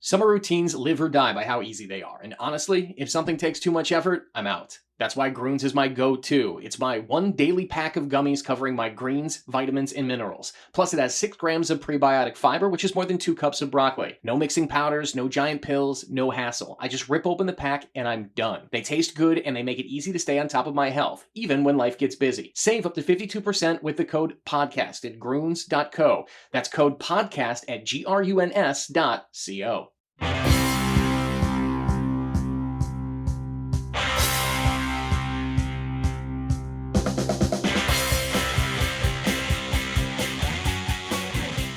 Summer routines live or die by how easy they are. And honestly, if something takes too much effort, I'm out. That's why Groons is my go-to. It's my one daily pack of gummies covering my greens, vitamins, and minerals. Plus, it has 6 grams of prebiotic fiber, which is more than 2 cups of broccoli. No mixing powders, no giant pills, no hassle. I just rip open the pack and I'm done. They taste good and they make it easy to stay on top of my health, even when life gets busy. Save up to 52% with the code PODCAST at Groons.co. That's code PODCAST at GRUNS.co.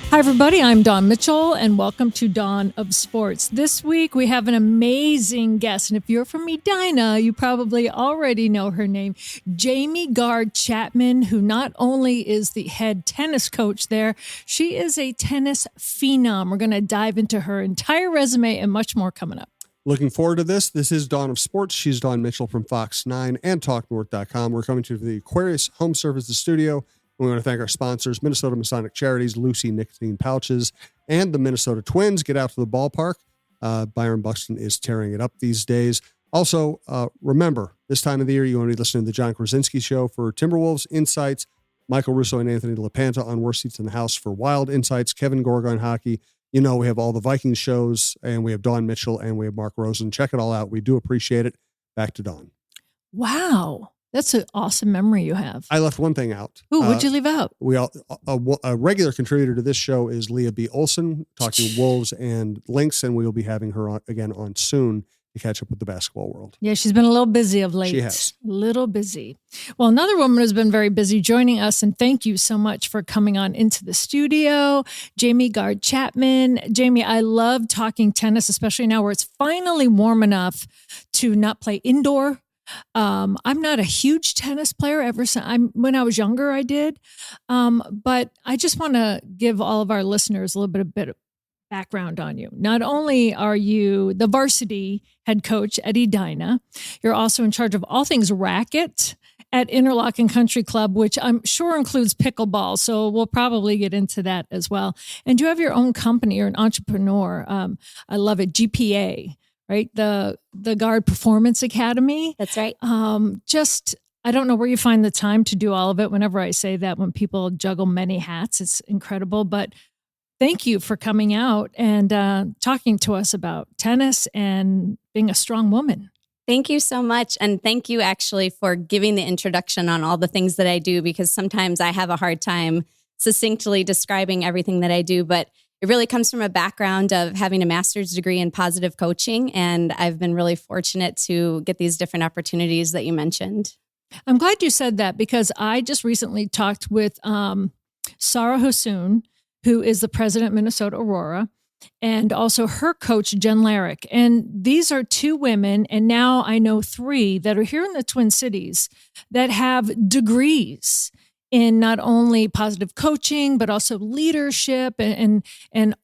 Hi, everybody. I'm Dawn Mitchell, and welcome to Dawn of Sports. This week, we have an amazing guest, and if you're from Edina, you probably already know her name, Jaime Gaard Chapman, who not only is the head tennis coach there, she is a tennis phenom. We're going to dive into her entire resume and much more coming up. Looking forward to this. This is Dawn of Sports. She's Dawn Mitchell from Fox 9 and TalkNorth.com. We're coming to the Aquarius Home Services Studio. We want to thank our sponsors, Minnesota Masonic Charities, Lucy Nicotine Pouches, and the Minnesota Twins. Get out to the ballpark. Byron Buxton is tearing it up these days. Also, remember, this time of the year, you want to be listening to the John Krasinski Show for Timberwolves Insights, Michael Russo and Anthony LaPanta on Worst Seats in the House for Wild Insights, Kevin Gorgon Hockey. You know, we have all the Vikings shows, and we have Dawn Mitchell, and we have Mark Rosen. Check it all out. We do appreciate it. Back to Dawn. Wow. That's an awesome memory you have. I left one thing out. Ooh, what'd you leave out? A regular contributor to this show is Leah B. Olson, talking Wolves and Lynx, and we will be having her on, again on soon to catch up with the basketball world. Yeah, she's been a little busy of late. She has. A little busy. Well, another woman who's been very busy joining us, and thank you so much for coming on into the studio, Jaime Gaard Chapman. Jaime, I love talking tennis, especially now where it's finally warm enough to not play indoor. I'm not a huge tennis player when I was younger, I did. But I just want to give all of our listeners a little bit of background on you. Not only are you the varsity head coach at Edina, you're also in charge of all things racket at Interlochen Country Club, which I'm sure includes pickleball. So we'll probably get into that as well. And you have your own company. You're an entrepreneur. I love it. GPA. Right? The Gaard Performance Academy. That's right. I don't know where you find the time to do all of it. Whenever I say that, when people juggle many hats, it's incredible. But thank you for coming out and talking to us about tennis and being a strong woman. Thank you so much. And thank you actually for giving the introduction on all the things that I do, because sometimes I have a hard time succinctly describing everything that I do, but it really comes from a background of having a master's degree in positive coaching, and I've been really fortunate to get these different opportunities that you mentioned. I'm glad you said that, because I just recently talked with Sarah Hossoon, who is the president of Minnesota Aurora, and also her coach, Jen Larrick. And these are 2 women, and now I know 3 that are here in the Twin Cities that have degrees in not only positive coaching, but also leadership and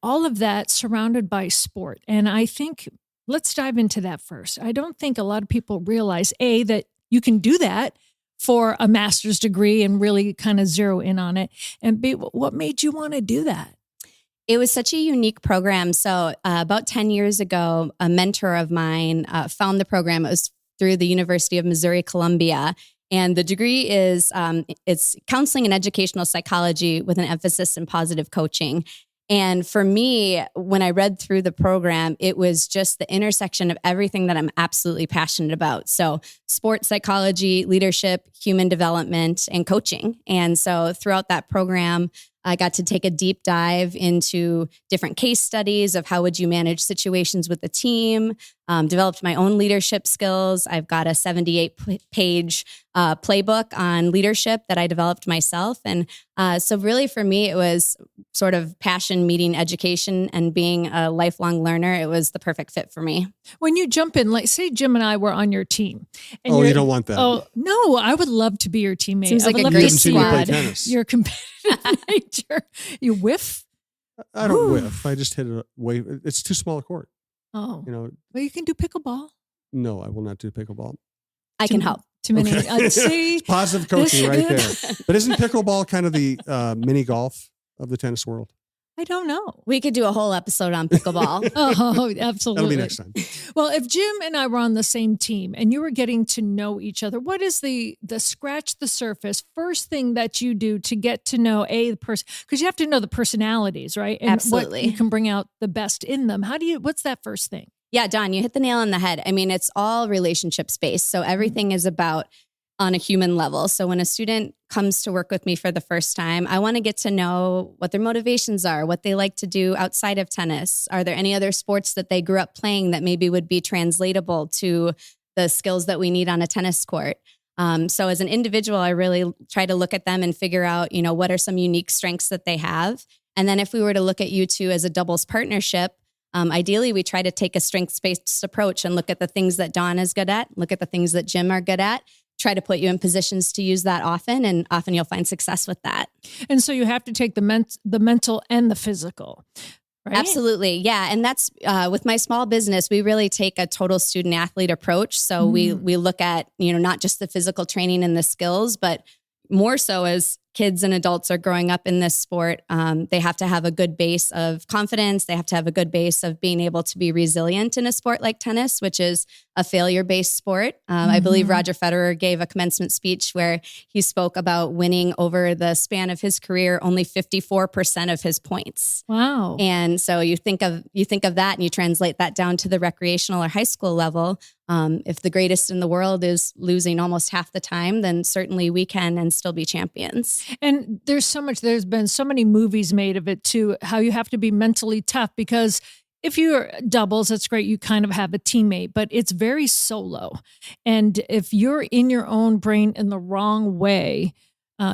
all of that surrounded by sport. And I think let's dive into that first. I don't think a lot of people realize, A, that you can do that for a master's degree and really kind of zero in on it. And B, what made you want to do that? It was such a unique program. So about 10 years ago, a mentor of mine found the program. It was through the University of Missouri-Columbia. And the degree is it's counseling and educational psychology with an emphasis in positive coaching. And for me, when I read through the program, it was just the intersection of everything that I'm absolutely passionate about. So sports psychology, leadership, human development, and coaching. And so throughout that program, I got to take a deep dive into different case studies of how would you manage situations with the team, developed my own leadership skills. I've got a 78-page playbook on leadership that I developed myself. And so really for me, it was sort of passion meeting education, and being a lifelong learner, it was the perfect fit for me. When you jump in, like say Jim and I were on your team. And you don't want that. Oh, no, I would love to be your teammate. Seems like I would a love great to see squad. your competitive nature. You whiff? I don't whiff. I just hit it way. It's too small a court. Oh. Well, you can do pickleball. No, I will not do pickleball. I can help. Too many. Okay. See, it's positive coaching right there. But isn't pickleball kind of the mini golf of the tennis world? I don't know. We could do a whole episode on pickleball. Oh, absolutely. That'll be next time. Well, if Jim and I were on the same team and you were getting to know each other, what is the scratch the surface first thing that you do to get to know the person? Because you have to know the personalities, right? And Absolutely. what you can bring out the best in them. What's that first thing? Yeah, Dawn, you hit the nail on the head. I mean, it's all relationship based. So everything is about on a human level. So when a student comes to work with me for the first time, I want to get to know what their motivations are, what they like to do outside of tennis. Are there any other sports that they grew up playing that maybe would be translatable to the skills that we need on a tennis court? So as an individual, I really try to look at them and figure out, what are some unique strengths that they have. And then if we were to look at you two as a doubles partnership, ideally, we try to take a strengths-based approach and look at the things that Dawn is good at, look at the things that Jim are good at, try to put you in positions to use that often, and often you'll find success with that. And so you have to take the mental and the physical, right? Absolutely. Yeah. And that's with my small business, we really take a total student athlete approach. So we look at, not just the physical training and the skills, but more so as kids and adults are growing up in this sport, they have to have a good base of confidence. They have to have a good base of being able to be resilient in a sport like tennis, which is a failure-based sport. I believe Roger Federer gave a commencement speech where he spoke about winning over the span of his career only 54% of his points. Wow. And so you think of that and you translate that down to the recreational or high school level. If the greatest in the world is losing almost half the time, then certainly we can and still be champions. And there's been so many movies made of it too, how you have to be mentally tough, because if you're doubles, that's great. You kind of have a teammate, but it's very solo. And if you're in your own brain in the wrong way,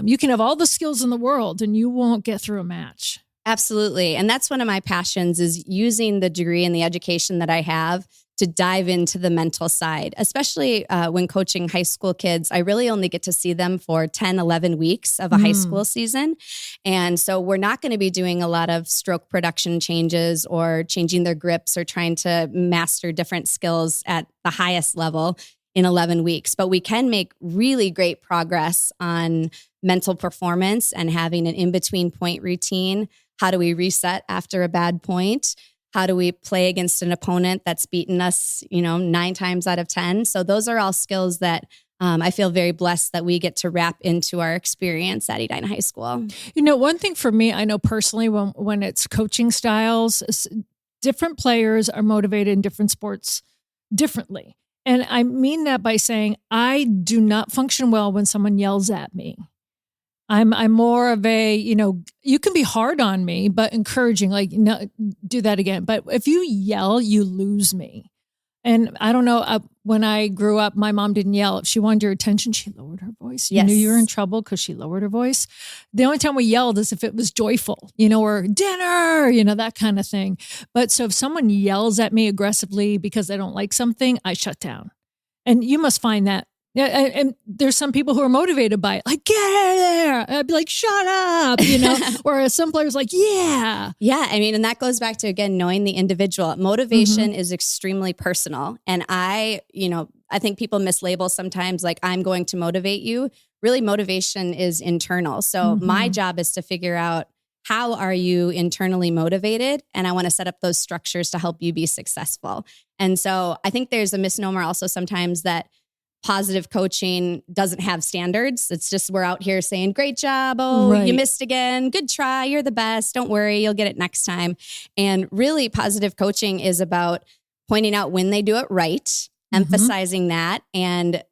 you can have all the skills in the world and you won't get through a match. Absolutely. And that's one of my passions, is using the degree and the education that I have to dive into the mental side, especially when coaching high school kids. I really only get to see them for 10, 11 weeks of a high school season. And so we're not going to be doing a lot of stroke production changes or changing their grips or trying to master different skills at the highest level in 11 weeks. But we can make really great progress on mental performance and having an in-between point routine. How do we reset after a bad point? How do we play against an opponent that's beaten us, 9 times out of 10? So those are all skills that I feel very blessed that we get to wrap into our experience at Edina High School. One thing for me, I know personally when it's coaching styles, different players are motivated in different sports differently. And I mean that by saying I do not function well when someone yells at me. I'm more of a, you can be hard on me, but encouraging, like, no, do that again. But if you yell, you lose me. And I don't know, when I grew up, my mom didn't yell. If she wanted your attention, she lowered her voice. You knew you were in trouble because she lowered her voice. The only time we yelled is if it was joyful, or dinner, that kind of thing. But so if someone yells at me aggressively because they don't like something, I shut down. And you must find that. Yeah, and there's some people who are motivated by it, like, get out of there. I'd be like, shut up, or some players like, yeah. Yeah, and that goes back to, again, knowing the individual. Motivation is extremely personal. And I think people mislabel sometimes, like, I'm going to motivate you. Really, motivation is internal. So my job is to figure out, how are you internally motivated? And I want to set up those structures to help you be successful. And so I think there's a misnomer also sometimes that positive coaching doesn't have standards. It's just, we're out here saying, great job. Oh, you missed again. Good try. You're the best. Don't worry. You'll get it next time. And really, positive coaching is about pointing out when they do it right, emphasizing that, and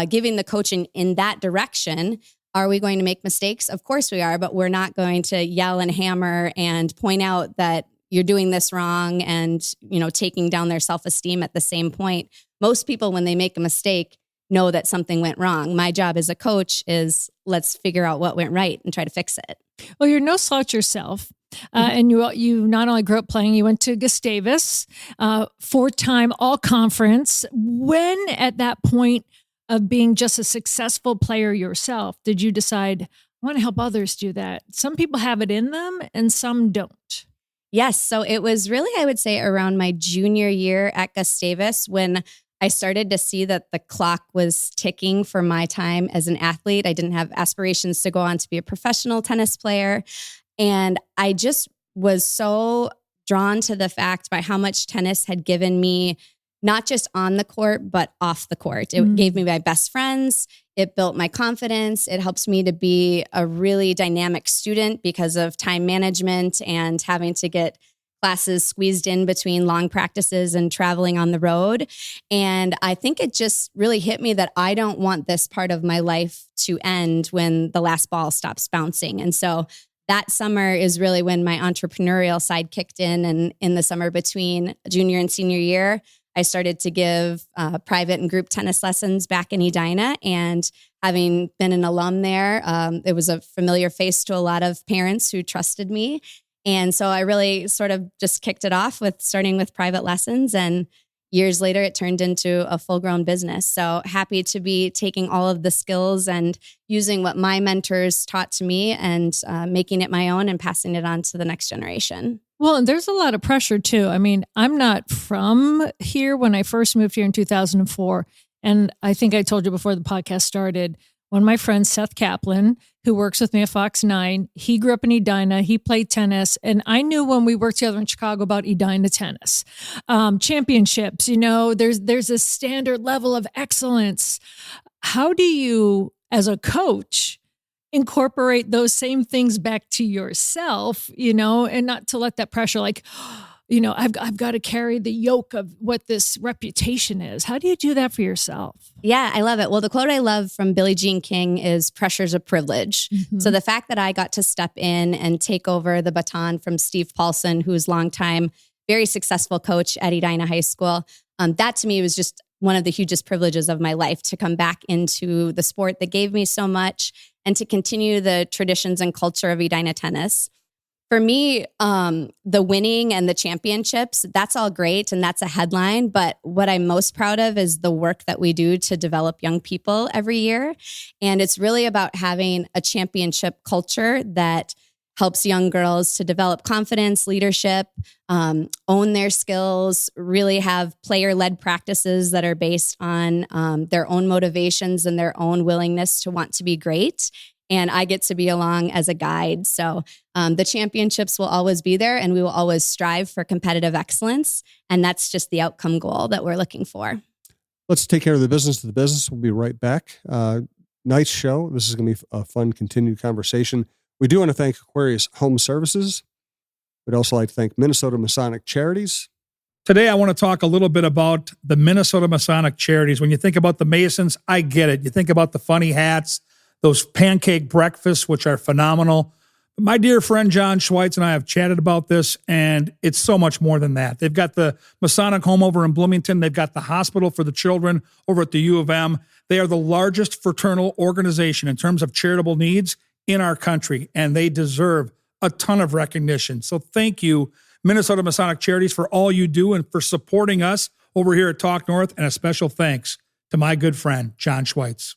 giving the coaching in that direction. Are we going to make mistakes? Of course we are, but we're not going to yell and hammer and point out that you're doing this wrong and, taking down their self-esteem at the same point. Most people, when they make a mistake, know that something went wrong. My job as a coach is, let's figure out what went right and try to fix it. Well, you're no slouch yourself. And you not only grew up playing, you went to Gustavus, 4-time all-conference. When, at that point of being just a successful player yourself, did you decide, I want to help others do that? Some people have it in them and some don't. Yes. So it was really, I would say, around my junior year at Gustavus when I started to see that the clock was ticking for my time as an athlete. I didn't have aspirations to go on to be a professional tennis player. And I just was so drawn to the fact by how much tennis had given me, not just on the court, but off the court. It gave me my best friends. It built my confidence. It helps me to be a really dynamic student because of time management and having to get classes squeezed in between long practices and traveling on the road. And I think it just really hit me that I don't want this part of my life to end when the last ball stops bouncing. And so that summer is really when my entrepreneurial side kicked in. And in the summer between junior and senior year, I started to give private and group tennis lessons back in Edina. And having been an alum there, it was a familiar face to a lot of parents who trusted me. And so I really sort of just kicked it off with starting with private lessons. And years later, it turned into a full-grown business. So happy to be taking all of the skills and using what my mentors taught to me and making it my own and passing it on to the next generation. Well, and there's a lot of pressure too. I mean, I'm not from here. When I first moved here in 2004, and I think I told you before the podcast started, one of my friends, Seth Kaplan, who works with me at Fox 9, he grew up in Edina. He played tennis. And I knew when we worked together in Chicago about Edina tennis. Championships, there's a standard level of excellence. How do you, as a coach, incorporate those same things back to yourself, and not to let that pressure, I've got to carry the yoke of what this reputation is. How do you do that for yourself? Yeah, I love it. Well, the quote I love from Billie Jean King is "Pressure's a privilege." Mm-hmm. So the fact that I got to step in and take over the baton from Steve Paulson, who's longtime, very successful coach at Edina High School, that to me was just one of the hugest privileges of my life, to come back into the sport that gave me so much and to continue the traditions and culture of Edina tennis. For me, the winning and the championships, that's all great and that's a headline. But what I'm most proud of is the work that we do to develop young people every year. And it's really about having a championship culture that helps young girls to develop confidence, leadership, own their skills, really have player-led practices that are based on their own motivations and their own willingness to want to be great. And I get to be along as a guide. So the championships will always be there, and we will always strive for competitive excellence. And that's just the outcome goal that we're looking for. Let's take care of the business of the business. We'll be right back. Nice show. This is going to be a fun continued conversation. We do want to thank Aquarius Home Services. We'd also like to thank Minnesota Masonic Charities. Today, I want to talk a little bit about the Minnesota Masonic Charities. When you think about the Masons, I get it. You think about the funny hats, those pancake breakfasts, which are phenomenal. But my dear friend John Schweitz and I have chatted about this, and it's so much more than that. They've got the Masonic Home over in Bloomington. They've got the hospital for the children over at the U of M. They are the largest fraternal organization in terms of charitable needs in our country, and they deserve a ton of recognition. So thank you, Minnesota Masonic Charities, for all you do and for supporting us over here at Talk North, and a special thanks to my good friend, John Schweitz.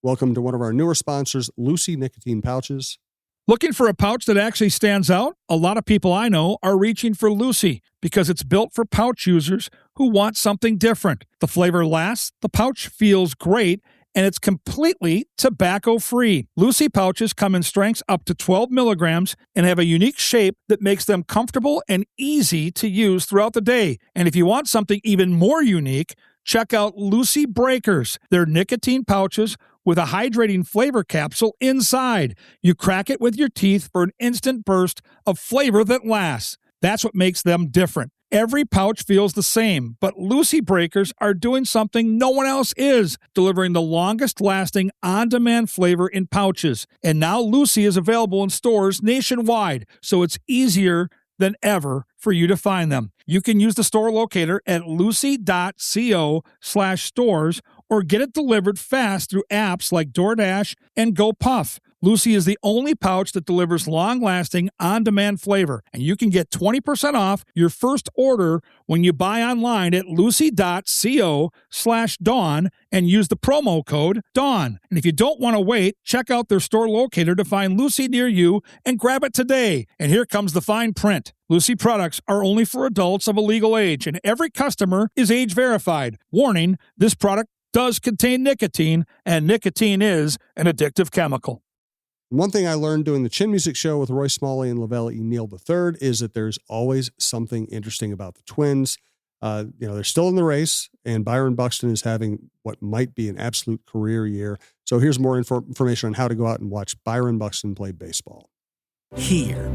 Welcome to one of our newer sponsors, Lucy Nicotine Pouches. Looking for a pouch that actually stands out? A lot of people I know are reaching for Lucy because it's built for pouch users who want something different. The flavor lasts, the pouch feels great, and it's completely tobacco-free. Lucy pouches come in strengths up to 12 milligrams and have a unique shape that makes them comfortable and easy to use throughout the day. And if you want something even more unique, check out Lucy Breakers. They're nicotine pouches with a hydrating flavor capsule inside. You crack it with your teeth for an instant burst of flavor that lasts. That's what makes them different. Every pouch feels the same, but Lucy Breakers are doing something no one else is, delivering the longest-lasting on-demand flavor in pouches. And now Lucy is available in stores nationwide, so it's easier than ever for you to find them. You can use the store locator at lucy.co/stores or get it delivered fast through apps like DoorDash and GoPuff. Lucy is the only pouch that delivers long-lasting, on-demand flavor, and you can get 20% off your first order when you buy online at lucy.co/dawn and use the promo code DAWN. And if you don't want to wait, check out their store locator to find Lucy near you and grab it today. And here comes the fine print. Lucy products are only for adults of a legal age, and every customer is age verified. Warning, this product does contain nicotine, and nicotine is an addictive chemical. One thing I learned doing the Chin Music Show with Roy Smalley and Lavelle E. Neal III is that there's always something interesting about the twins. They're still in the race, and Byron Buxton is having what might be an absolute career year. So here's more information on how to go out and watch Byron Buxton play baseball. Here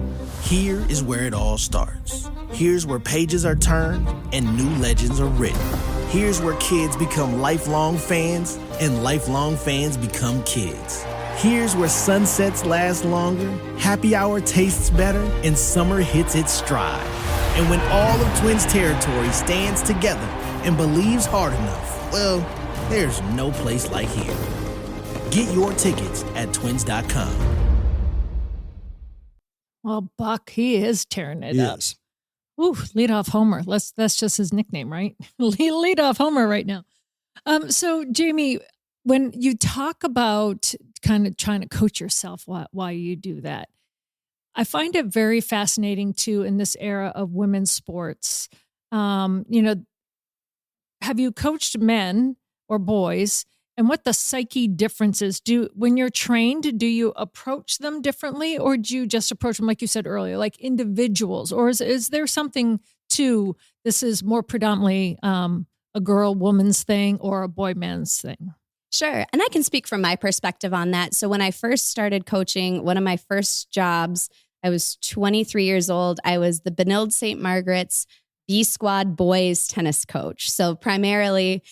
is where it all starts. Here's where pages are turned and new legends are written. Here's where kids become lifelong fans and lifelong fans become kids. Here's where sunsets last longer, happy hour tastes better, and summer hits its stride. And when all of Twins territory stands together and believes hard enough, well, there's no place like here. Get your tickets at twins.com. Well, Buck, he is tearing it up. Yes. Ooh, leadoff homer. That's just his nickname, right? Leadoff homer right now. So Jamie, when you talk about kind of trying to coach yourself while you do that, I find it very fascinating too in this era of women's sports. Have you coached men or boys, and what the psyche differences when you're trained? Do you approach them differently, or do you just approach them like you said earlier, like individuals, or is there something to this is more predominantly a girl-woman's thing or a boy-man's thing? Sure. And I can speak from my perspective on that. So when I first started coaching, one of my first jobs, I was 23 years old. I was the Benilde St. Margaret's B Squad boys tennis coach. So primarily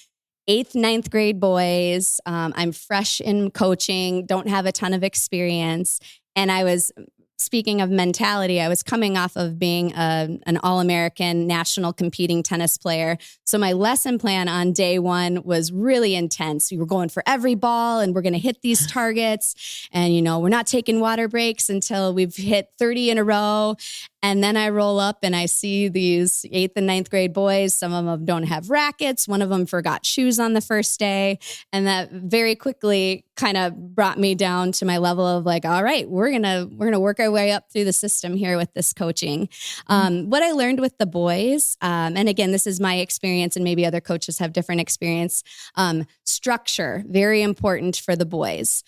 8th, 9th grade boys. I'm fresh in coaching, don't have a ton of experience. And I was, speaking of mentality, I was coming off of being an All-American national competing tennis player. So my lesson plan on day one was really intense. We were going for every ball and we're going to hit these targets. And, we're not taking water breaks until we've hit 30 in a row. And then I roll up and I see these 8th and 9th grade boys. Some of them don't have rackets. One of them forgot shoes on the first day. And that very quickly kind of brought me down to my level of like, all right, we're going to work our way up through the system here with this coaching. What I learned with the boys, and again, this is my experience and maybe other coaches have different experience, structure, very important for the boys.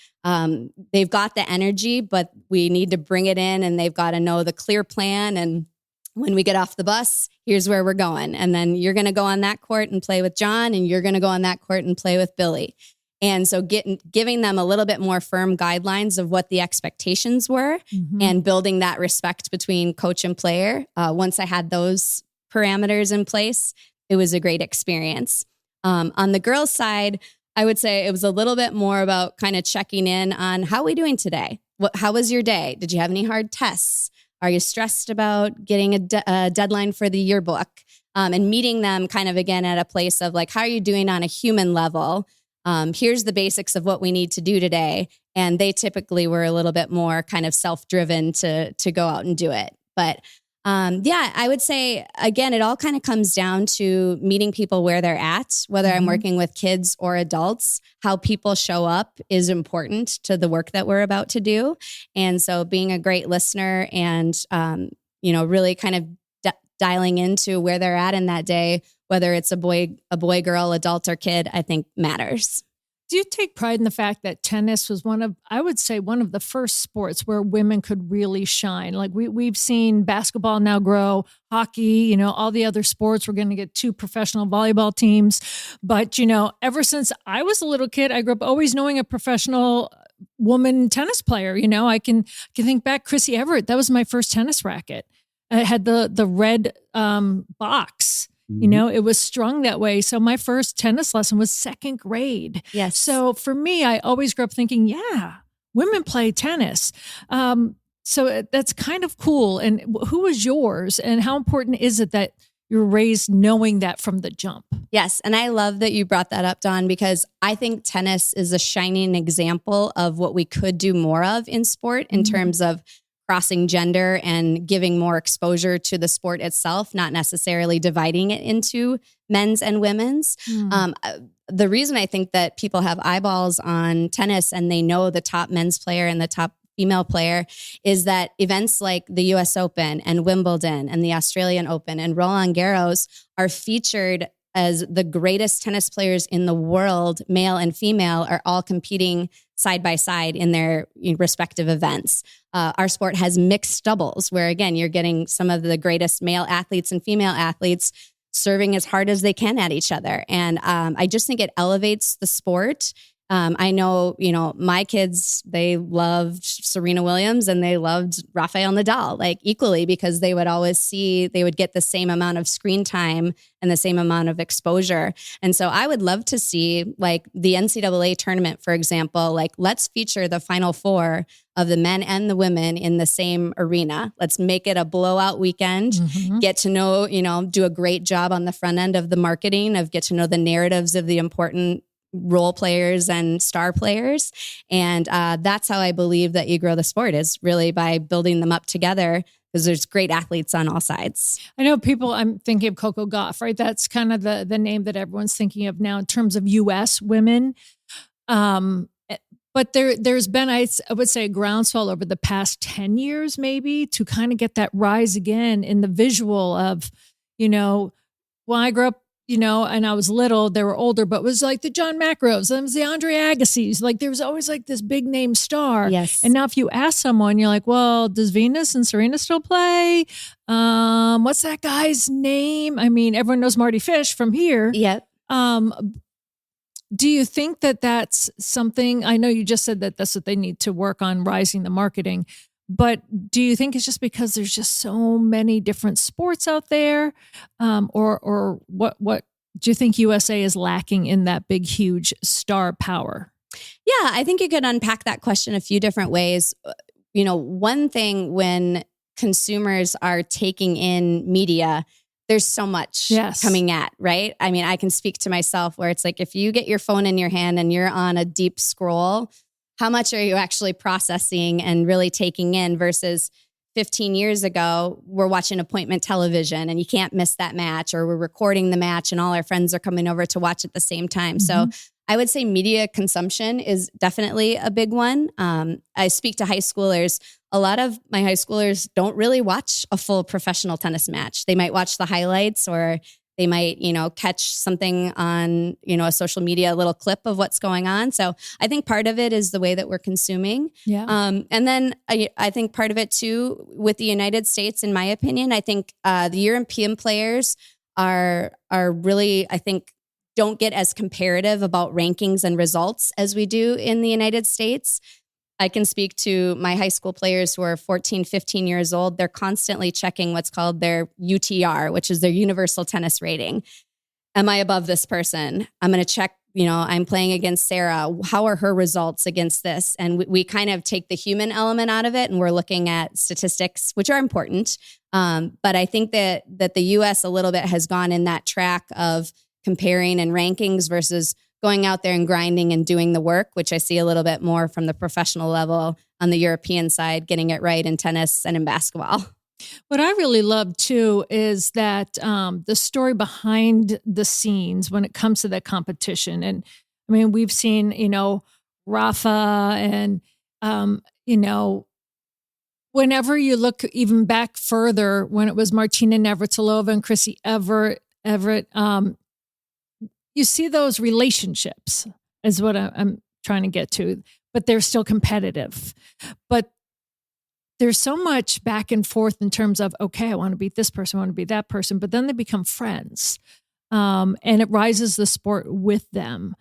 They've got the energy, but we need to bring it in and they've got to know the clear plan. And when we get off the bus, here's where we're going. And then you're going to go on that court and play with John, and you're going to go on that court and play with Billy. And so giving them a little bit more firm guidelines of what the expectations were and building that respect between coach and player. Once I had those parameters in place, it was a great experience. On the girls' side, I would say it was a little bit more about kind of checking in on how are we doing today? How was your day? Did you have any hard tests? Are you stressed about getting a deadline for the yearbook? And meeting them kind of again at a place of like, how are you doing on a human level? Here's the basics of what we need to do today. And they typically were a little bit more kind of self-driven to go out and do it. But I would say, again, it all kind of comes down to meeting people where they're at, whether I'm working with kids or adults. How people show up is important to the work that we're about to do. And so being a great listener and, really kind of dialing into where they're at in that day, whether it's a boy, girl, adult, or kid, I think matters. Do you take pride in the fact that tennis was one of the first sports where women could really shine? Like we've seen basketball now grow, hockey, all the other sports. We're going to get 2 professional volleyball teams. But, ever since I was a little kid, I grew up always knowing a professional woman tennis player. I can think back, Chrissy Everett. That was my first tennis racket. It had the red box. It was strung that way. So my first tennis lesson was 2nd grade. Yes. So for me, I always grew up thinking, women play tennis. So that's kind of cool. And who was yours? And how important is it that you're raised knowing that from the jump? Yes. And I love that you brought that up, Dawn, because I think tennis is a shining example of what we could do more of in sport in terms of crossing gender and giving more exposure to the sport itself, not necessarily dividing it into men's and women's. The reason I think that people have eyeballs on tennis and they know the top men's player and the top female player is that events like the US Open and Wimbledon and the Australian Open and Roland Garros are featured as the greatest tennis players in the world, male and female, are all competing side by side in their respective events. Our sport has mixed doubles, where again, you're getting some of the greatest male athletes and female athletes serving as hard as they can at each other. And I just think it elevates the sport. I know, my kids, they loved Serena Williams and they loved Rafael Nadal, like equally, because they would always they would get the same amount of screen time and the same amount of exposure. And so I would love to see like the NCAA tournament, for example, like let's feature the Final Four of the men and the women in the same arena. Let's make it a blowout weekend, get to know, do a great job on the front end of the marketing, of get to know the narratives of the important role players and star players. And that's how I believe that you grow the sport, is really by building them up together, because there's great athletes on all sides. I know I'm thinking of Coco Gauff, right? That's kind of the name that everyone's thinking of now in terms of U.S. women. But there's been, I would say, a groundswell over the past 10 years, maybe, to kind of get that rise again in the visual of, when I grew up, and I was little, they were older, but it was like the John McEnroes, it was the Andre Agassi's. Like there was always like this big name star. Yes. And now if you ask someone, you're like, well, does Venus and Serena still play? What's that guy's name? I mean, everyone knows Marty Fish from here. Yep. Do you think that that's something, I know you just said that that's what they need to work on, rising the marketing, but do you think it's just because there's just so many different sports out there? Or what do you think USA is lacking in that big, huge star power? Yeah, I think you could unpack that question a few different ways. One thing, when consumers are taking in media, there's so much coming at, right? I mean, I can speak to myself where it's like, if you get your phone in your hand and you're on a deep scroll, how much are you actually processing and really taking in, versus 15 years ago, we're watching appointment television and you can't miss that match, or we're recording the match and all our friends are coming over to watch at the same time. So I would say media consumption is definitely a big one. I speak to high schoolers. A lot of my high schoolers don't really watch a full professional tennis match. They might watch the highlights, or they might, catch something on, a social media, a little clip of what's going on. So I think part of it is the way that we're consuming. Yeah. And then I think part of it too, with the United States, in my opinion, I think the European players are really, I think, don't get as comparative about rankings and results as we do in the United States. I can speak to my high school players who are 14, 15 years old. They're constantly checking what's called their UTR, which is their universal tennis rating. Am I above this person? I'm going to check, I'm playing against Sarah. How are her results against this? And we kind of take the human element out of it, and we're looking at statistics, which are important. But I think that the US a little bit has gone in that track of comparing and rankings versus going out there and grinding and doing the work, which I see a little bit more from the professional level on the European side, getting it right in tennis and in basketball. What I really love too is that the story behind the scenes when it comes to that competition. And I mean, we've seen, Rafa and, whenever you look even back further, when it was Martina Navratilova and Chrissy Everett, you see those relationships is what I'm trying to get to, but they're still competitive. But there's so much back and forth in terms of, okay, I want to beat this person, I want to beat that person, but then they become friends. And it rises the sport with them.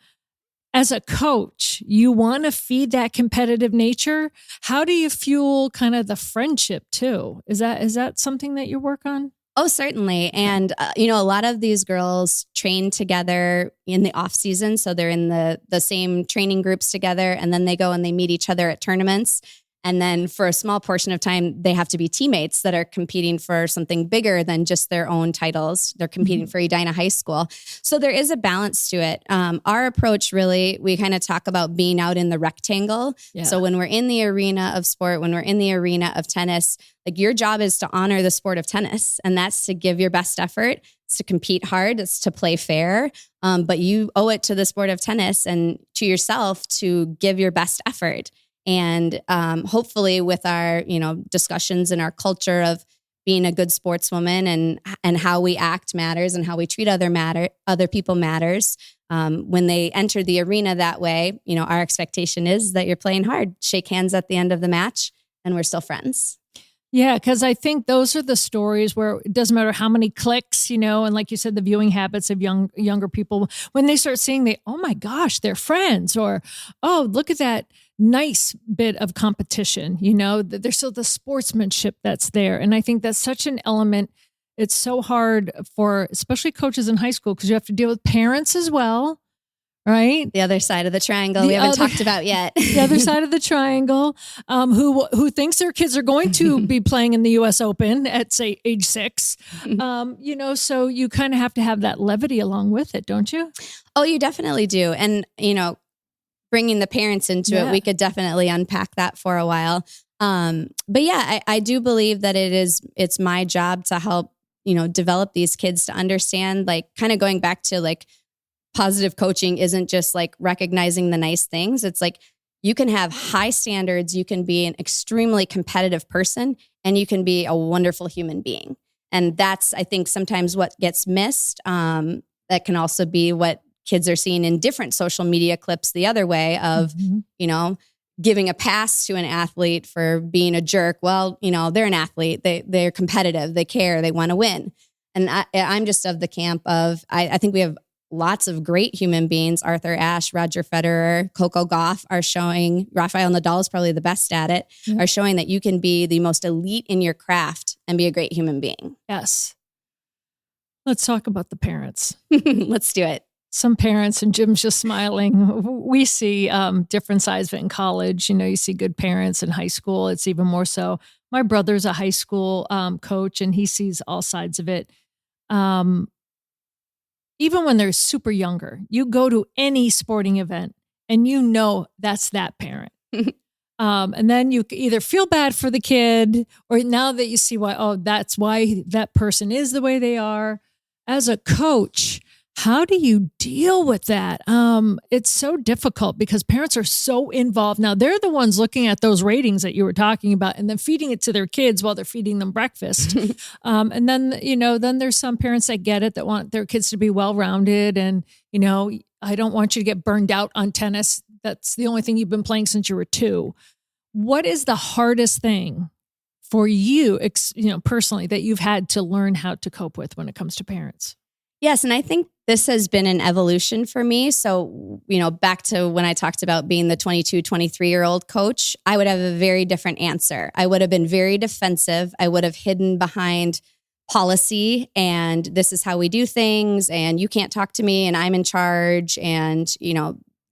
As a coach, you want to feed that competitive nature. How do you fuel kind of the friendship too? Is that something that you work on? Oh, certainly. And, a lot of these girls train together in the off season. So they're in the same training groups together, and then they go and they meet each other at tournaments. And then for a small portion of time, they have to be teammates that are competing for something bigger than just their own titles. They're competing for Edina High School. So there is a balance to it. Our approach, really, we kind of talk about being out in the rectangle. Yeah. So when we're in the arena of sport, when we're in the arena of tennis, like your job is to honor the sport of tennis. And that's to give your best effort. It's to compete hard. It's to play fair. But you owe it to the sport of tennis and to yourself to give your best effort. And hopefully with our, discussions and our culture of being a good sportswoman and how we act matters and how we treat other people matters. When they enter the arena that way, our expectation is that you're playing hard, shake hands at the end of the match, and we're still friends. Yeah, because I think those are the stories where it doesn't matter how many clicks, and like you said, the viewing habits of younger people, when they start seeing oh my gosh, they're friends, or, oh, look at that nice bit of competition, there's still the sportsmanship that's there. And I think that's such an element. It's so hard for especially coaches in high school because you have to deal with parents as well. Right? The other side of the triangle we haven't talked about yet. The other side of the triangle, who thinks their kids are going to be playing in the U.S. Open at, say, age 6. So you kind of have to have that levity along with it, don't you? Oh, you definitely do. And, bringing the parents into it, we could definitely unpack that for a while. But yeah, I do believe that it's my job to help, develop these kids to understand, like, kind of going back to like, positive coaching isn't just like recognizing the nice things. It's like you can have high standards, you can be an extremely competitive person, and you can be a wonderful human being. And that's, I think, sometimes what gets missed. That can also be what kids are seeing in different social media clips the other way of, giving a pass to an athlete for being a jerk. Well, they're an athlete. They're competitive. They care. They want to win. And I'm just of the camp of, I think we have lots of great human beings. Arthur Ashe, Roger Federer, Coco Gauff are showing, Rafael Nadal is probably the best at it, are showing that you can be the most elite in your craft and be a great human being. Yes. Let's talk about the parents. Let's do it. Some parents, and Jim's just smiling. We see different sides of it in college. You see good parents in high school. It's even more so. My brother's a high school coach, and he sees all sides of it. Even when they're super younger, you go to any sporting event and that's that parent. And then you either feel bad for the kid, or now that you see that's why that person is the way they are. As a coach, how do you deal with that? It's so difficult because parents are so involved. Now they're the ones looking at those ratings that you were talking about and then feeding it to their kids while they're feeding them breakfast. And then, then there's some parents that get it, that want their kids to be well-rounded. And, I don't want you to get burned out on tennis. That's the only thing you've been playing since you were 2. What is the hardest thing for you, personally, that you've had to learn how to cope with when it comes to parents? Yes. And I think this has been an evolution for me. So, back to when I talked about being the 22, 23-year-old coach, I would have a very different answer. I would have been very defensive. I would have hidden behind policy and this is how we do things. And you can't talk to me and I'm in charge. And,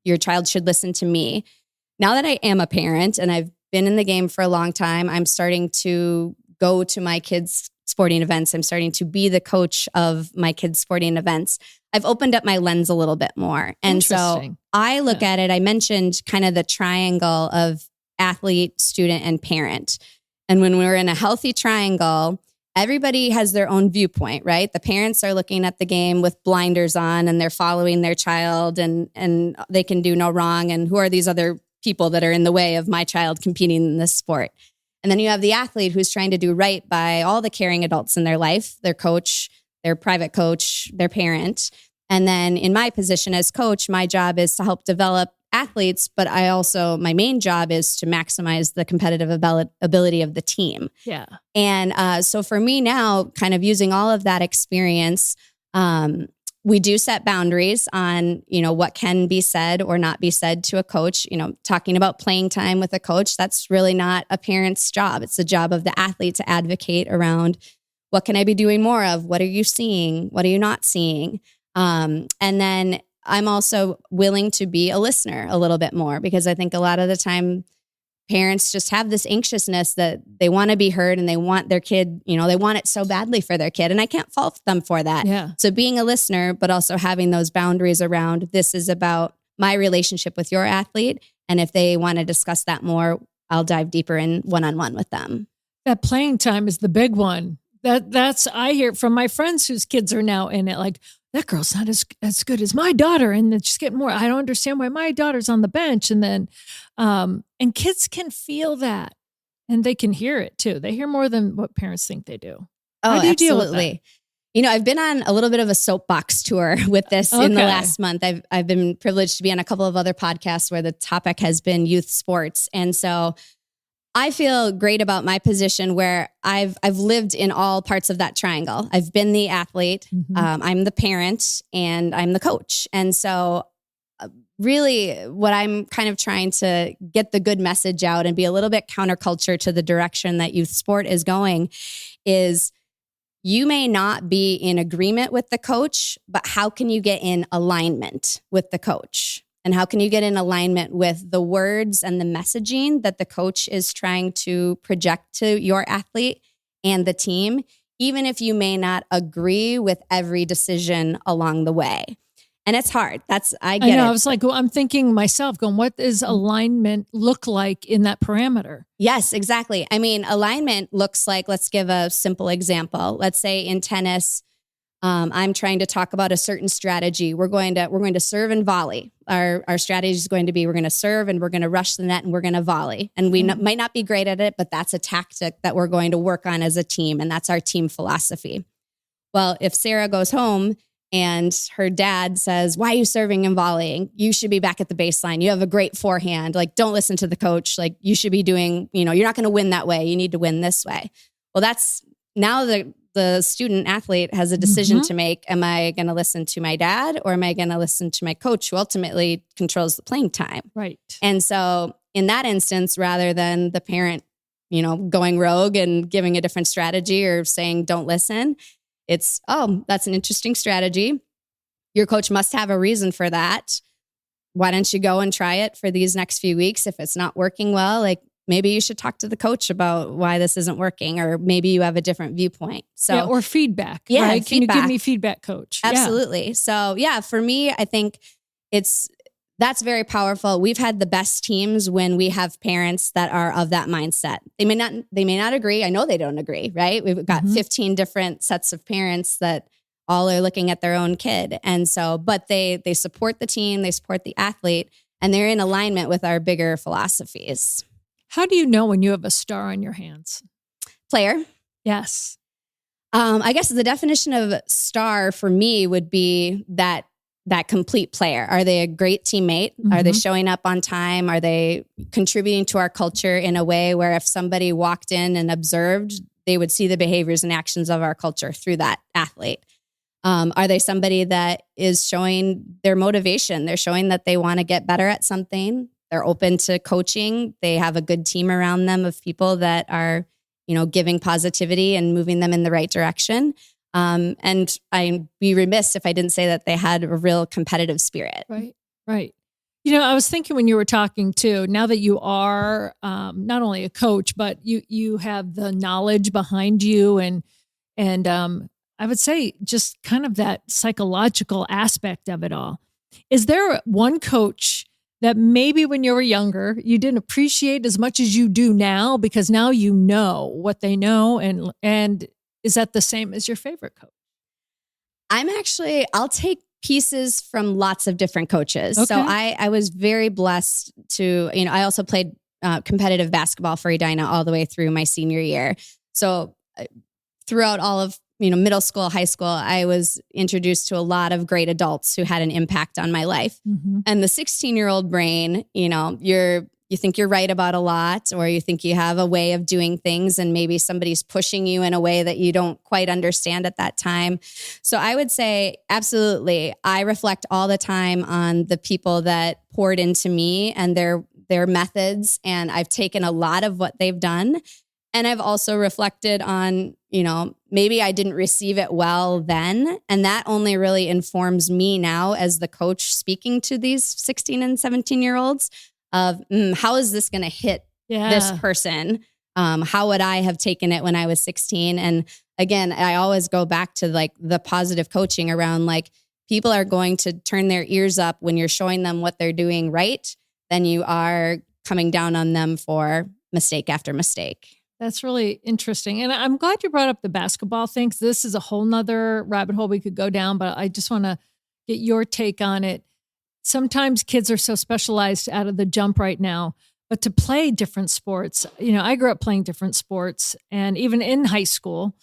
your child should listen to me. Now that I am a parent and I've been in the game for a long time, I'm starting to go to my kids' sporting events. I'm starting to be the coach of my kids' sporting events. I've opened up my lens a little bit more. And so I look at it, I mentioned kind of the triangle of athlete, student, and parent. And when we're in a healthy triangle, everybody has their own viewpoint, right? The parents are looking at the game with blinders on and they're following their child and they can do no wrong. And who are these other people that are in the way of my child competing in this sport? And then you have the athlete who's trying to do right by all the caring adults in their life, their coach, their private coach, their parent. And then in my position as coach, my job is to help develop athletes, but my main job is to maximize the competitive ability of the team. Yeah. And so for me now, kind of using all of that experience, we do set boundaries on, what can be said or not be said to a coach. Talking about playing time with a coach, that's really not a parent's job. It's the job of the athlete to advocate around what can I be doing more of? What are you seeing? What are you not seeing? And then I'm also willing to be a listener a little bit more because I think a lot of the time parents just have this anxiousness that they want to be heard and they want their kid, they want it so badly for their kid. And I can't fault them for that. Yeah. So being a listener, but also having those boundaries around this is about my relationship with your athlete. And if they want to discuss that more, I'll dive deeper in one-on-one with them. That playing time is the big one. That's I hear from my friends whose kids are now in it, like, that girl's not as good as my daughter. And then she's getting more. I don't understand why my daughter's on the bench. And then, and kids can feel that. And they can hear it too. They hear more than what parents think they do. Oh, How do you deal with absolutely. I've been on a little bit of a soapbox tour with this in the last month. I've been privileged to be on a couple of other podcasts where the topic has been youth sports. And so I feel great about my position where I've lived in all parts of that triangle. I've been the athlete, I'm the parent, and I'm the coach. And so really what I'm kind of trying to get the good message out and be a little bit counterculture to the direction that youth sport is going is you may not be in agreement with the coach, but how can you get in alignment with the coach? And how can you get in alignment with the words and the messaging that the coach is trying to project to your athlete and the team, even if you may not agree with every decision along the way? And it's hard. I get it. I was like, I'm thinking myself going, what does alignment look like in that parameter? Yes, exactly. I mean, alignment looks like, let's give a simple example. Let's say in tennis, I'm trying to talk about a certain strategy. We're going to serve and volley. Our strategy is going to be, we're going to serve and we're going to rush the net and we're going to volley. And we might not be great at it, but that's a tactic that we're going to work on as a team. And that's our team philosophy. Well, if Sarah goes home and her dad says, why are you serving and volleying? You should be back at the baseline. You have a great forehand. Like, don't listen to the coach. Like, you should be doing, you're not going to win that way. You need to win this way. Well, that's now the student athlete has a decision to make. Am I going to listen to my dad or am I going to listen to my coach who ultimately controls the playing time? Right. And so in that instance, rather than the parent, going rogue and giving a different strategy or saying, don't listen, it's, that's an interesting strategy. Your coach must have a reason for that. Why don't you go and try it for these next few weeks? If it's not working well, like maybe you should talk to the coach about why this isn't working, or maybe you have a different viewpoint. So, or feedback. Yeah, right? Can feedback. you give me feedback, coach? Absolutely. Yeah. So for me, I think that's very powerful. We've had the best teams when we have parents that are of that mindset. They may not agree. I know they don't agree, right? We've got 15 different sets of parents that all are looking at their own kid. And so, but they support the team, they support the athlete, and they're in alignment with our bigger philosophies. How do you know when you have a star on your hands? Player. Yes. I guess the definition of star for me would be that complete player. Are they a great teammate? Are they showing up on time? Are they contributing to our culture in a way where if somebody walked in and observed, they would see the behaviors and actions of our culture through that athlete? Are they somebody that is showing their motivation? They're showing that they want to get better at something. They're open to coaching. They have a good team around them of people that are, giving positivity and moving them in the right direction. And I'd be remiss if I didn't say that they had a real competitive spirit. Right. I was thinking when you were talking too, now that you are not only a coach, but you have the knowledge behind you and I would say just kind of that psychological aspect of it all. Is there one coach that maybe when you were younger, you didn't appreciate as much as you do now because now you know what they know? And is that the same as your favorite coach? I'll take pieces from lots of different coaches. Okay. So I was very blessed to, I also played competitive basketball for Edina all the way through my senior year. So throughout all of, middle school, high school, I was introduced to a lot of great adults who had an impact on my life. And the 16-year-old brain, you think you're right about a lot, or you think you have a way of doing things and maybe somebody's pushing you in a way that you don't quite understand at that time. So I would say, absolutely, I reflect all the time on the people that poured into me and their methods. And I've taken a lot of what they've done. And I've also reflected on, maybe I didn't receive it well then. And that only really informs me now as the coach speaking to these 16 and 17-year-olds of how is this going to hit this person? How would I have taken it when I was 16? And again, I always go back to like the positive coaching around like people are going to turn their ears up when you're showing them what they're doing right, than you are coming down on them for mistake after mistake. That's really interesting. And I'm glad you brought up the basketball thing, because this is a whole nother rabbit hole we could go down, but I just want to get your take on it. Sometimes kids are so specialized out of the jump right now, But to play different sports, I grew up playing different sports, and even in high school.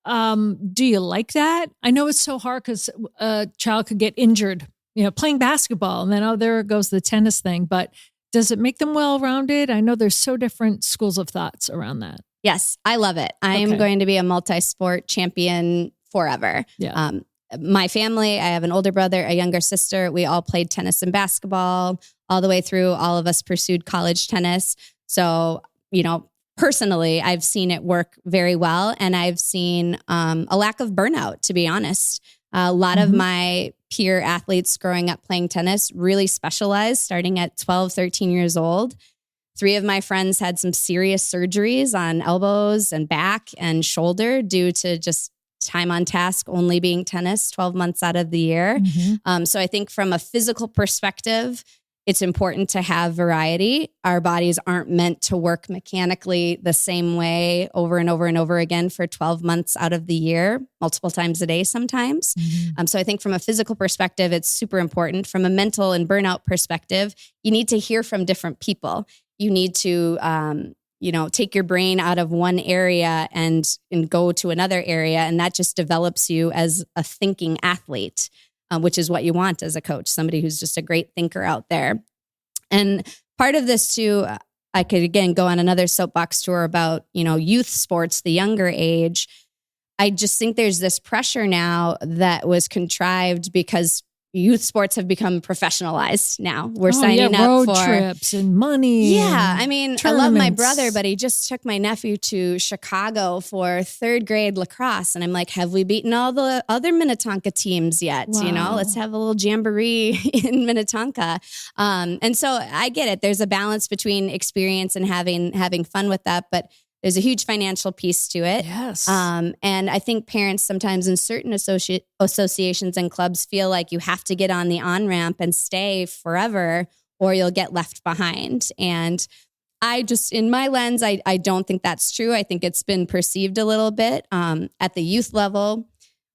Do you like that? I know it's so hard because a child could get injured, playing basketball, and then, there goes the tennis thing. But does it make them well-rounded? I know there's so different schools of thoughts around that. Yes, I love it. I am going to be a multi-sport champion forever. Yeah. My family, I have an older brother, a younger sister. We all played tennis and basketball all the way through. All of us pursued college tennis. So, personally, I've seen it work very well. And I've seen a lack of burnout, to be honest. A lot of my peer athletes growing up playing tennis really specialized starting at 12, 13 years old. 3 of my friends had some serious surgeries on elbows and back and shoulder due to just time on task only being tennis 12 months out of the year. So I think from a physical perspective, it's important to have variety. Our bodies aren't meant to work mechanically the same way over and over and over again for 12 months out of the year, multiple times a day sometimes. So I think from a physical perspective, it's super important. From a mental and burnout perspective, you need to hear from different people. You need to take your brain out of one area and go to another area. And that just develops you as a thinking athlete, which is what you want as a coach, somebody who's just a great thinker out there. And part of this too, I could again go on another soapbox tour about, youth sports, the younger age. I just think there's this pressure now that was contrived because youth sports have become professionalized now. We're signing up road for trips and money. Yeah. I mean, I love my tournaments. brother, but he just took my nephew to Chicago for 3rd grade lacrosse. And I'm like, have we beaten all the other Minnetonka teams yet? Wow. Let's have a little jamboree in Minnetonka. And so I get it. There's a balance between experience and having fun with that. But there's a huge financial piece to it. Yes. And I think parents sometimes in certain associations and clubs feel like you have to get on the on-ramp and stay forever or you'll get left behind. And I just, in my lens, I don't think that's true. I think it's been perceived a little bit. At the youth level,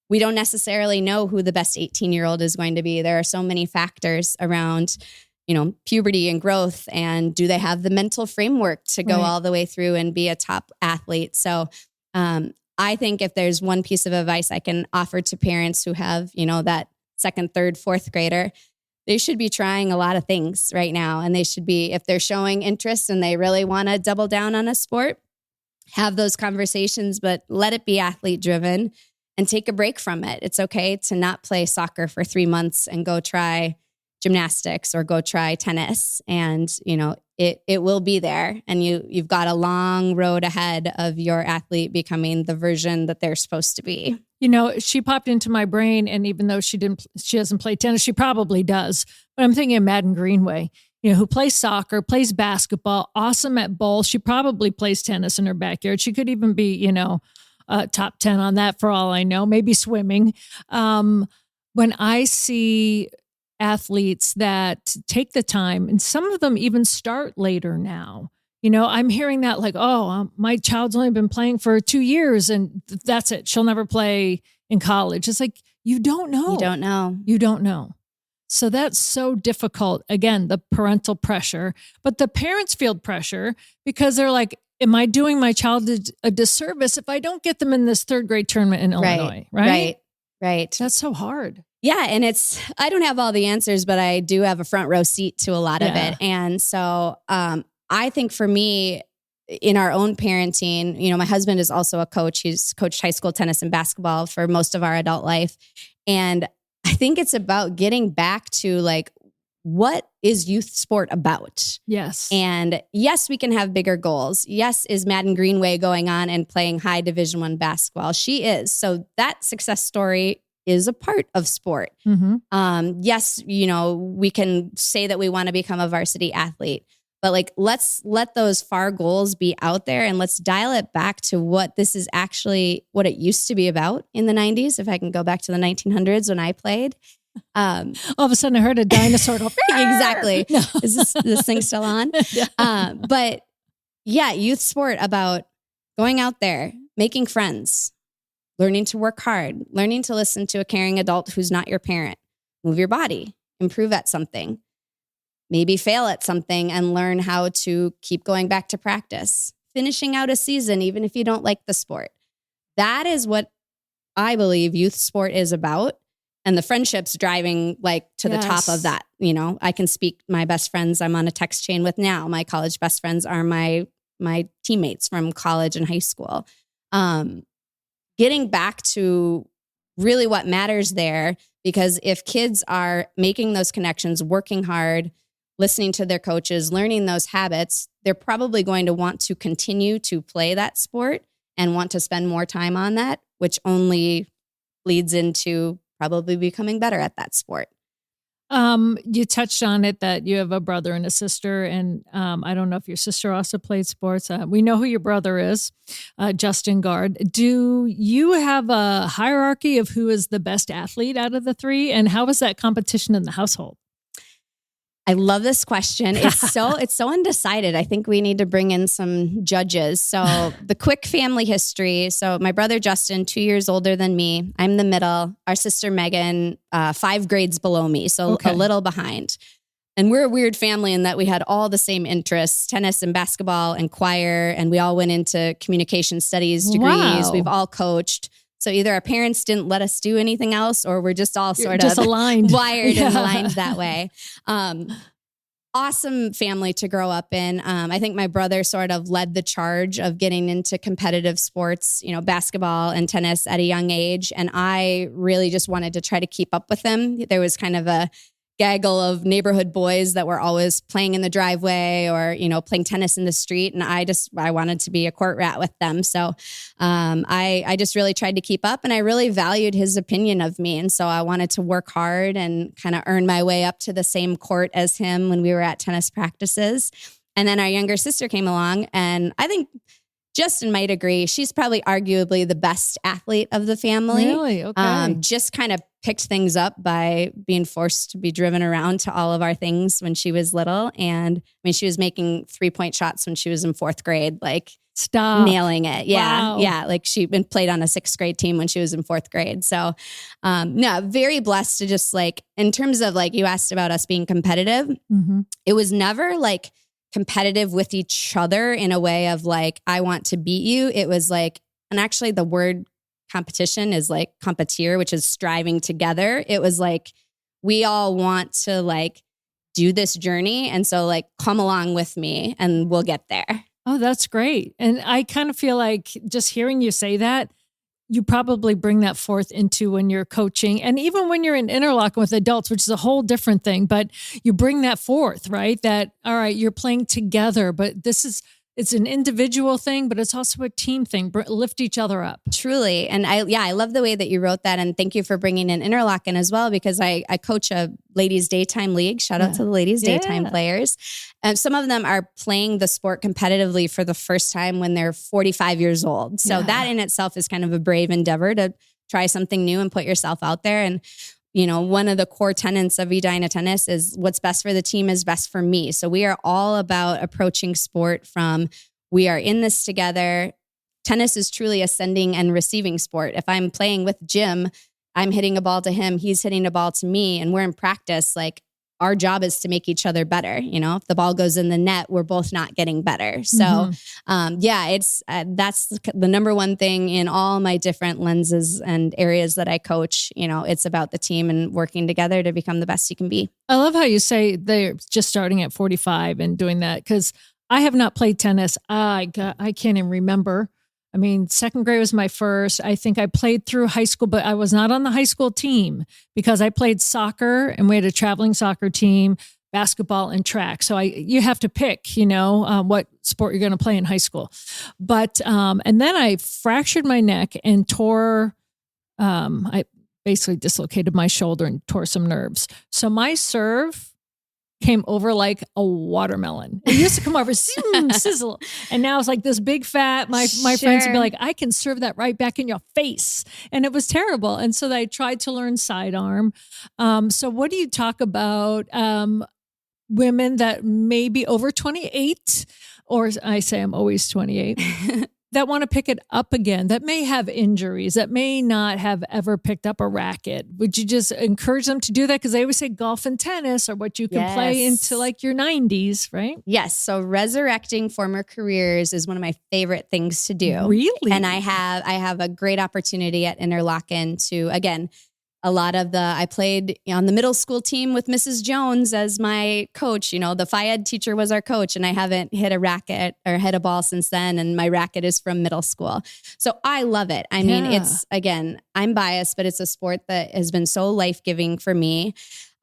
we don't necessarily know who the best 18-year-old is going to be. There are so many factors around puberty and growth, and do they have the mental framework to go all the way through and be a top athlete? So I think if there's one piece of advice I can offer to parents who have, that 2nd, 3rd, 4th grader, they should be trying a lot of things right now. And they should be, if they're showing interest and they really want to double down on a sport, have those conversations, but let it be athlete driven and take a break from it. It's okay to not play soccer for 3 months and go try gymnastics or go try tennis, and it will be there, and you've got a long road ahead of your athlete becoming the version that they're supposed to be. She popped into my brain, and even though she doesn't play tennis, she probably does. But I'm thinking of Madden Greenway, who plays soccer, plays basketball, awesome at both. She probably plays tennis in her backyard. She could even be, top 10 on that for all I know, maybe swimming. When I see athletes that take the time, and some of them even start later now. I'm hearing that like, my child's only been playing for 2 years and that's it. She'll never play in college. It's like, you don't know. You don't know. So that's so difficult. Again, the parental pressure, but the parents feel pressure because they're like, am I doing my child a disservice if I don't get them in this 3rd grade tournament in Illinois? Right. That's so hard. Yeah. And I don't have all the answers, but I do have a front row seat to a lot of it. And so I think for me, in our own parenting, my husband is also a coach. He's coached high school tennis and basketball for most of our adult life. And I think it's about getting back to like, what is youth sport about? Yes. And yes, we can have bigger goals. Yes, is Madden Greenway going on and playing high Division I basketball? She is. So that success story is a part of sport. Yes, we can say that we want to become a varsity athlete, but like, let's let those far goals be out there and let's dial it back to what this is actually, what it used to be about in the 90s. If I can go back to the 1900s when I played. All of a sudden I heard a dinosaur go. Exactly. No. Is this thing still on? But yeah, youth sport about going out there, making friends, learning to work hard, learning to listen to a caring adult who's not your parent, move your body, improve at something. maybe fail at something and learn how to keep going back to practice, finishing out a season, even if you don't like the sport. That is what I believe youth sport is about. And the friendships driving like to the top of that. You know, I can speak my best friends I'm on a text chain with now. My college best friends are my teammates from college and high school. Getting back to really what matters there, because if kids are making those connections, working hard, listening to their coaches, learning those habits, they're probably going to want to continue to play that sport and want to spend more time on that, which only leads into probably becoming better at that sport. You touched on it that you have a brother and a sister, and I don't know if your sister also played sports. We know who your brother is, Justin Gaard. Do you have a hierarchy of who is the best athlete out of the three, and how is that competition in the household? I love this question. It's so undecided. I think we need to bring in some judges. So the quick family history. So my brother Justin, 2 years older than me. I'm the middle. Our sister Megan, 5 grades below me. So a little behind. And we're a weird family in that we had all the same interests, tennis and basketball and choir. And we all went into communication studies degrees. Wow. We've all coached. So either our parents didn't let us do anything else, or we're just all sort of aligned, wired and aligned that way. Awesome family to grow up in. I think my brother sort of led the charge of getting into competitive sports, you know, basketball and tennis at a young age. And I really just wanted to try to keep up with him. There was kind of a gaggle of neighborhood boys that were always playing in the driveway or, you know, playing tennis in the street. And I wanted to be a court rat with them. So I just really tried to keep up, and I really valued his opinion of me. And so I wanted to work hard and kind of earn my way up to the same court as him when we were at tennis practices. And then our younger sister came along, and I think Justin might agree. She's probably arguably the best athlete of the family. Really? Okay. Just kind of picked things up by being forced to be driven around to all of our things when she was little. And I mean, she was making 3-point shots when she was in 4th grade, like stop nailing it. Yeah. Wow. Yeah. Like she'd been played on a 6th grade team when she was in 4th grade. So, no, very blessed to just like, in terms of like, you asked about us being competitive. Mm-hmm. It was never like competitive with each other in a way of like, I want to beat you. It was like, and actually the word competition is like competier, which is striving together. It was like, we all want to like do this journey. And so like, come along with me and we'll get there. Oh, that's great. And I kind of feel like just hearing you say that, you probably bring that forth into when you're coaching, and even when you're in interlocking with adults, which is a whole different thing, but you bring that forth, right? That, all right, you're playing together, but it's an individual thing, but it's also a team thing. Lift each other up. Truly. And I love the way that you wrote that. And thank you for bringing in interlock in as well, because I coach a ladies daytime league. Shout out to the ladies daytime players. Some of them are playing the sport competitively for the first time when they're 45 years old. So that in itself is kind of a brave endeavor to try something new and put yourself out there. And you know, one of the core tenets of Edina Tennis is what's best for the team is best for me. So we are all about approaching sport from, we are in this together. Tennis is truly a sending and receiving sport. If I'm playing with Jim, I'm hitting a ball to him, he's hitting a ball to me, and we're in practice. Like, our job is to make each other better. You know, if the ball goes in the net, we're both not getting better. So, it's that's the number one thing in all my different lenses and areas that I coach. You know, it's about the team and working together to become the best you can be. I love how you say they're just starting at 45 and doing that, because I have not played tennis. I can't even remember. I mean, 2nd grade was my first. I think I played through high school, but I was not on the high school team because I played soccer and we had a traveling soccer team, basketball and track. So you have to pick, you know, what sport you're going to play in high school. But, and then I fractured my neck and I basically dislocated my shoulder and tore some nerves. So my serve came over like a watermelon. It used to come over, sizzle. And now it's like this big fat, my friends would be like, I can serve that right back in your face. And it was terrible. And so I tried to learn sidearm. So what do you talk about women that may be over 28, or I say I'm always 28, that want to pick it up again, that may have injuries, that may not have ever picked up a racket, would you just encourage them to do that? Because they always say golf and tennis are what you can play into like your 90s, right? Yes. So resurrecting former careers is one of my favorite things to do. Really? And I have a great opportunity at Interlochen to, again, I played on the middle school team with Mrs. Jones as my coach. The Phi Ed teacher was our coach, and I haven't hit a racket or hit a ball since then. And my racket is from middle school. So I love it. I mean, it's, again, I'm biased, but it's a sport that has been so life-giving for me.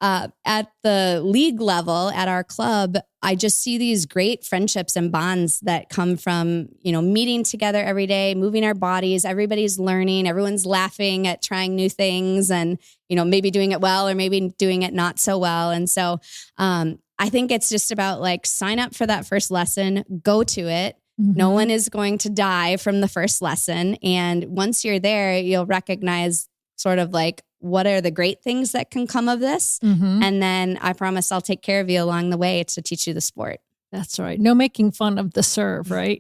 At the league level, at our club, I just see these great friendships and bonds that come from, meeting together every day, moving our bodies. Everybody's learning. Everyone's laughing at trying new things and, maybe doing it well or maybe doing it not so well. And so I think it's just about like sign up for that first lesson, go to it. Mm-hmm. No one is going to die from the first lesson. And once you're there, you'll recognize sort of like, what are the great things that can come of this? Mm-hmm. And then I promise I'll take care of you along the way to teach you the sport. That's right. No making fun of the serve, right?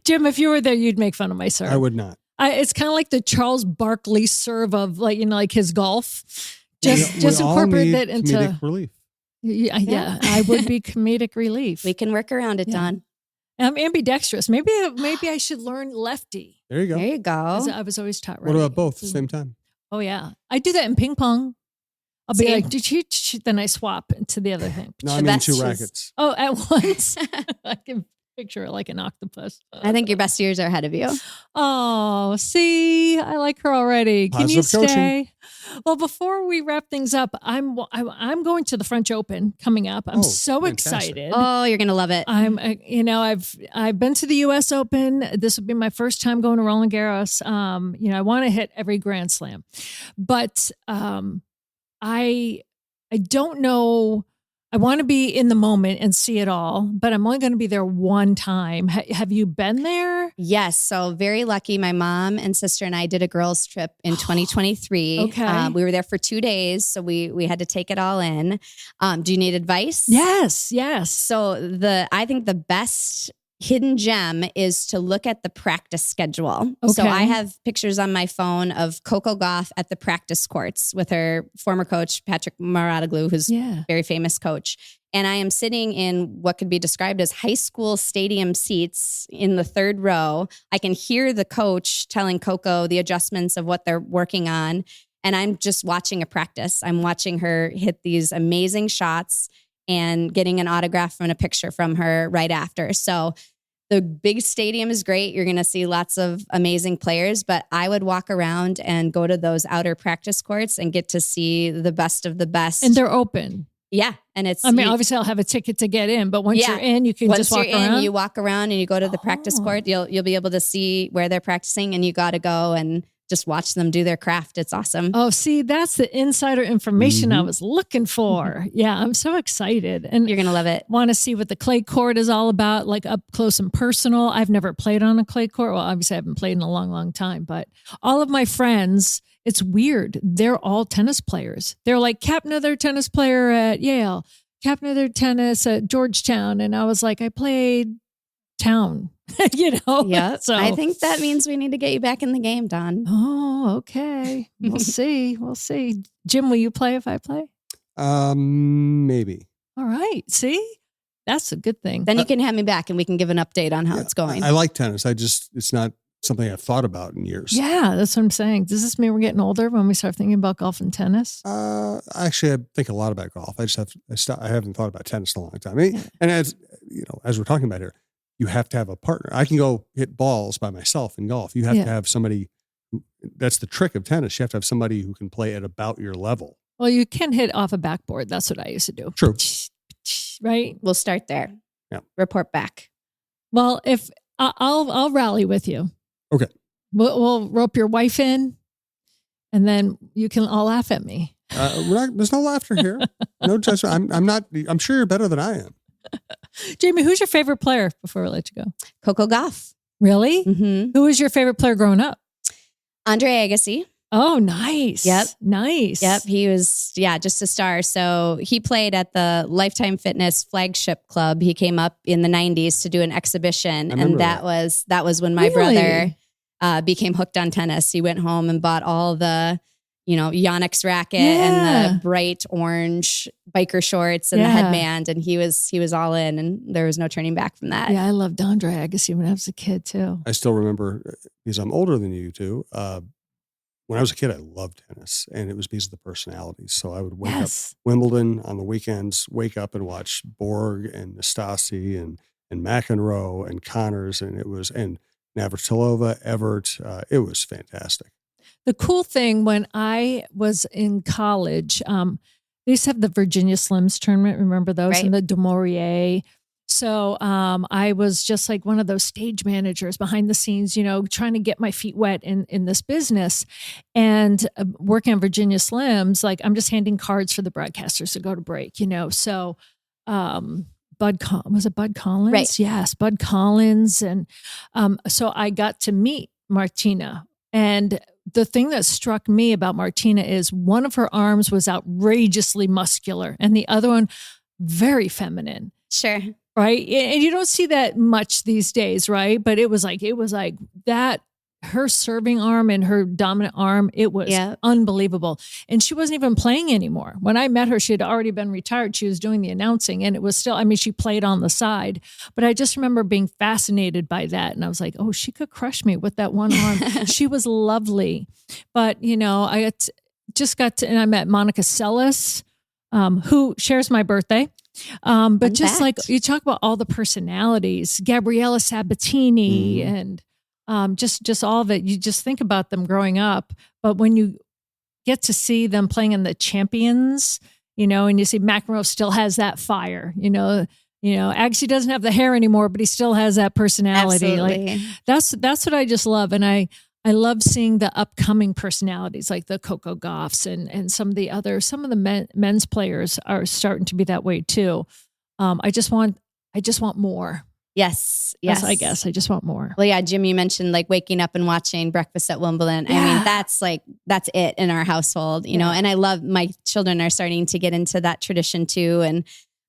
Jim, if you were there, you'd make fun of my serve. I would not. It's kind of like the Charles Barkley serve of like his golf. Just incorporate that into comedic relief. Yeah, I would be comedic relief. We can work around it, Dawn. I'm ambidextrous. Maybe I should learn lefty. There you go. There you go. I was always taught right. What about both at the same time? Oh, yeah. I do that in ping pong. I'll be like, then I swap to the other thing. No, I mean two rackets. Oh, at once? I can picture it like an octopus. I think your best years are ahead of you. Oh, see, I like her already. Can you stay? Coaching. Well, before we wrap things up, I'm going to the French Open coming up. I'm so excited. Oh, you're gonna love it. I've been to the U.S. Open. This will be my first time going to Roland Garros. I want to hit every Grand Slam, but I don't know. I want to be in the moment and see it all, but I'm only going to be there one time. Have you been there? Yes. So very lucky. My mom and sister and I did a girls trip in 2023. Okay. We were there for 2 days. So we had to take it all in. Do you need advice? Yes. So I think the best hidden gem is to look at the practice schedule. Okay. So I have pictures on my phone of Coco Gauff at the practice courts with her former coach, Patrick Maratoglu, who's a very famous coach. And I am sitting in what could be described as high school stadium seats in the third row. I can hear the coach telling Coco the adjustments of what they're working on. And I'm just watching a practice. I'm watching her hit these amazing shots and getting an autograph and a picture from her right after. So the big stadium is great. You're going to see lots of amazing players, but I would walk around and go to those outer practice courts and get to see the best of the best. And they're open. Yeah. And obviously I'll have a ticket to get in, but once you're in, you can just walk around. You walk around and you go to the practice court. You'll be able to see where they're practicing, and you got to go and just watch them do their craft. It's awesome. Oh, see, that's the insider information I was looking for. Yeah, I'm so excited. And you're going to love it. Want to see what the clay court is all about, like up close and personal. I've never played on a clay court. Well, obviously I haven't played in a long, long time, but all of my friends, it's weird. They're all tennis players. They're like captain of their tennis player at Yale, captain of their tennis at Georgetown. And I was like, I played town. Yeah. So I think that means we need to get you back in the game, Dawn. Oh, okay. We'll see. Jim, will you play if I play? Maybe. All right. See, that's a good thing. Then you can have me back and we can give an update on how it's going. I like tennis. It's not something I've thought about in years. Yeah, that's what I'm saying. Does this mean we're getting older when we start thinking about golf and tennis? Actually, I think a lot about golf. I haven't thought about tennis in a long time. And as we're talking about here, you have to have a partner. I can go hit balls by myself in golf. You have to have somebody that's the trick of tennis. You have to have somebody who can play at about your level. Well, you can hit off a backboard. That's what I used to do. True. Right? We'll start there. Yeah. Report back. Well, if I'll rally with you. Okay. We'll rope your wife in, and then you can all laugh at me. There's no laughter here. No judgment. I'm sure you're better than I am. Jamie, who's your favorite player before we let you go? Coco Gauff. Really? Mm-hmm. Who was your favorite player growing up? Andre Agassi. Oh, nice. Yep. Nice. Yep. He was, just a star. So he played at the Lifetime Fitness flagship club. He came up in the 90s to do an exhibition. And that was when my brother became hooked on tennis. He went home and bought all the, Yonex racket and the bright orange biker shorts and the headband. And he was all in, and there was no turning back from that. Yeah, I loved Andre Agassi when I was a kid too. I still remember, because I'm older than you two, when I was a kid, I loved tennis, and it was because of the personalities. So I would wake up Wimbledon on the weekends, wake up and watch Borg and Nastasi and McEnroe and Connors, and Navratilova, Evert. It was fantastic. The cool thing when I was in college, they used to have the Virginia Slims tournament. Remember those? Right. And the Du Maurier. So I was just like one of those stage managers behind the scenes, trying to get my feet wet in this business, and working on Virginia Slims. Like, I'm just handing cards for the broadcasters to go to break, So was it Bud Collins? Right. Yes, Bud Collins. And so I got to meet Martina. And the thing that struck me about Martina is one of her arms was outrageously muscular and the other one very feminine. Sure. Right. And you don't see that much these days. Right. But it was like that, her serving arm and her dominant arm, it was unbelievable. And she wasn't even playing anymore. When I met her, she had already been retired. She was doing the announcing, and it was still, she played on the side, but I just remember being fascinated by that. And I was like, oh, she could crush me with that one arm. She was lovely. But, I and I met Monica Seles, who shares my birthday. But just like you talk about all the personalities, Gabriella Sabatini and just all of it. You just think about them growing up, but when you get to see them playing in the Champions, and you see McEnroe still has that fire, Agassi doesn't have the hair anymore, but he still has that personality. Absolutely. Like that's what I just love. And I love seeing the upcoming personalities like the Coco Gauffs and some of the men's players are starting to be that way too. I just want more. Yes. I guess I just want more. Well, yeah, Jim, you mentioned like waking up and watching Breakfast at Wimbledon. Yeah. That's it in our household, and I love, my children are starting to get into that tradition too. And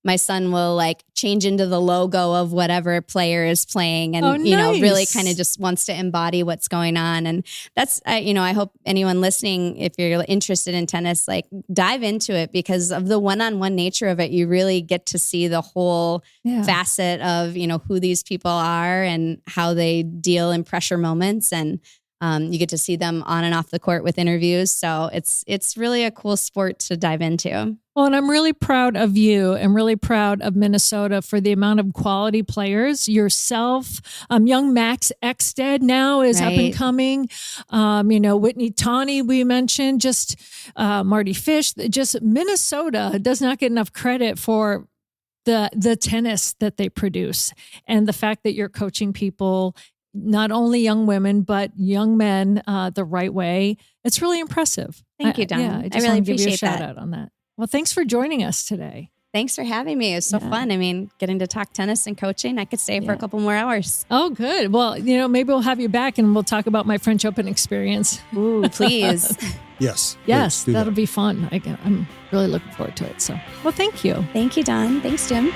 my son will like change into the logo of whatever player is playing and, really kind of just wants to embody what's going on. And that's, I hope anyone listening, if you're interested in tennis, like dive into it because of the one-on-one nature of it. You really get to see the whole facet of, who these people are and how they deal in pressure moments. And you get to see them on and off the court with interviews. So it's really a cool sport to dive into. Well, and I'm really proud of you and really proud of Minnesota for the amount of quality players. Yourself, young Max Ekstead now is up and coming. Whitney Tawney, we mentioned, just Marty Fish. Just Minnesota does not get enough credit for the tennis that they produce and the fact that you're coaching people, not only young women, but young men the right way. It's really impressive. Thank you, Dawn. I really want to give you a appreciate shout that. out on that. Well, thanks for joining us today. Thanks for having me. It was so fun. Getting to talk tennis and coaching, I could stay for a couple more hours. Oh, good. Well, maybe we'll have you back and we'll talk about my French Open experience. Ooh, please. Yes. Yes, that'll be fun. I'm really looking forward to it. So, well, thank you. Thank you, Dawn. Thanks, Jim.